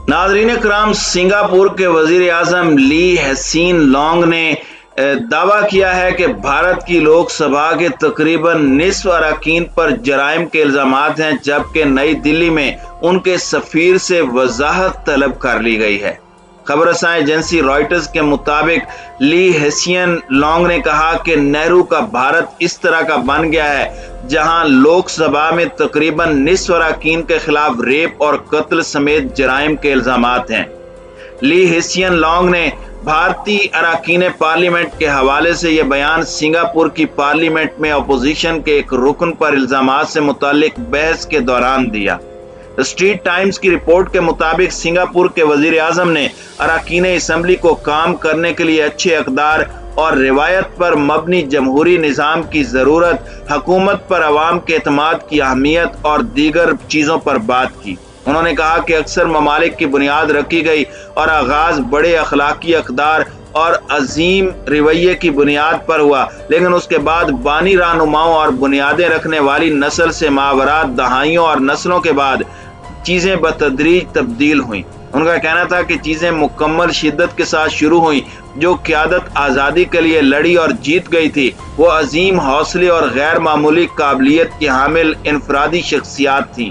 नाज़रीन कराम, सिंगापुर के वज़ीर आज़म ली हसीन लॉन्ग ने दावा किया है कि भारत की लोकसभा के तकरीबन निस्फ अरकान पर जराइम के इल्ज़ामात हैं, जबकि नई दिल्ली में उनके सफ़ीर से वजाहत तलब कर ली गई है। खबर रसां एजेंसी रॉयटर्स के मुताबिक ली हसीन लॉन्ग ने कहा कि नेहरू का भारत इस तरह का बन गया है जहां लोकसभा में तकरीबन निस्फ अरकान के खिलाफ रेप और कत्ल समेत जराइम के इल्जामात हैं। ली हसीन लॉन्ग ने भारतीय अरकान पार्लियामेंट के हवाले से यह बयान सिंगापुर की पार्लियामेंट में अपोजिशन के एक रुकन पर इल्जामात से मुतालिक बहस के दौरान दिया। स्ट्रीट टाइम्स की रिपोर्ट के मुताबिक सिंगापुर के वजीर आजम ने अरकान असम्बली को काम करने के लिए अच्छे अक़दार और रिवायत पर मबनी जमहूरी निज़ाम की ज़रूरत, हुकूमत पर अवाम के एतमाद की अहमियत और दीगर चीज़ों पर बात की। उन्होंने कहा कि अक्सर ममालिक की बुनियाद रखी गई और आगाज़ बड़े अखलाकी अक़दार और अजीम रवैये की बुनियाद पर हुआ, लेकिन उसके बाद बानी रहनुमाओं और बुनियादें रखने वाली नस्ल से मावरात दहाइयों और नस्लों के बाद चीज़ें बतदरीज तब्दील हुई। उनका कहना था कि चीज़ें मुकम्मल शिद्दत के साथ शुरू हुई। जो क़यादत आज़ादी के लिए लड़ी और जीत गई थी वो अजीम हौसले और गैर मामूली काबिलियत की हामिल इनफरादी शख्सियात थी।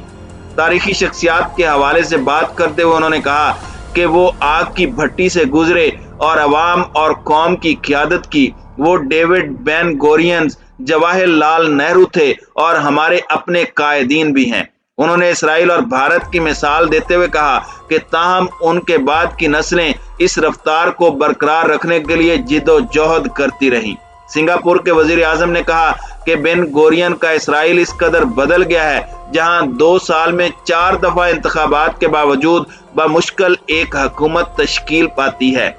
तारीखी शख्सियात के हवाले से बात करते हुए उन्होंने कहा कि वो आग की भट्टी से गुजरे और अवाम और कौम की क़यादत की। वो डेविड बेन गोरियन, जवाहरलाल नेहरू थे और हमारे अपने कायदीन भी हैं। उन्होंने इसराइल और भारत की मिसाल देते हुए कहा कि ताहम उनके बाद की नस्लें इस रफ्तार को बरकरार रखने के लिए जिद्दोजहद करती रहीं। सिंगापुर के वजीर आजम ने कहा कि बेन गोरियन का इसराइल इस कदर बदल गया है जहां 2 साल में 4 दफा इंतखाबात के बावजूद बमुश्किल एक हुकूमत तश्कील पाती है।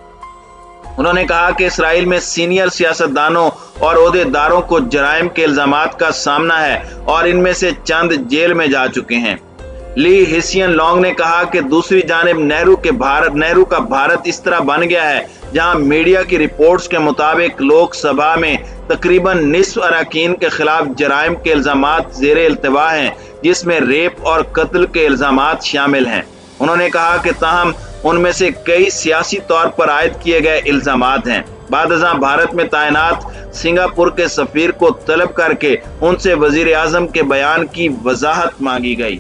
उन्होंने कहा कि इसराइल में सीनियर सियासतदानों और ओहदेदारों को जराइम के इल्जामात का सामना है और इनमें से चंद जेल में जा चुके हैं। ली हसीन लॉन्ग ने कहा कि दूसरी जानिब नेहरू का भारत इस तरह बन गया है जहां मीडिया की रिपोर्ट्स के मुताबिक लोकसभा में तकरीबन निस्फ अरकान के खिलाफ जराइम के इल्जामात ज़ेरे इल्तिवा हैं, जिसमें रेप और कत्ल के इल्जामात शामिल हैं। उन्होंने कहा कि ताहम उनमें से कई सियासी तौर पर आयद किए गए इल्जामात हैं। बाद-अज़ां भारत में तैनात सिंगापुर के सफीर को तलब करके उनसे वजीर आजम के बयान की वजाहत मांगी गई।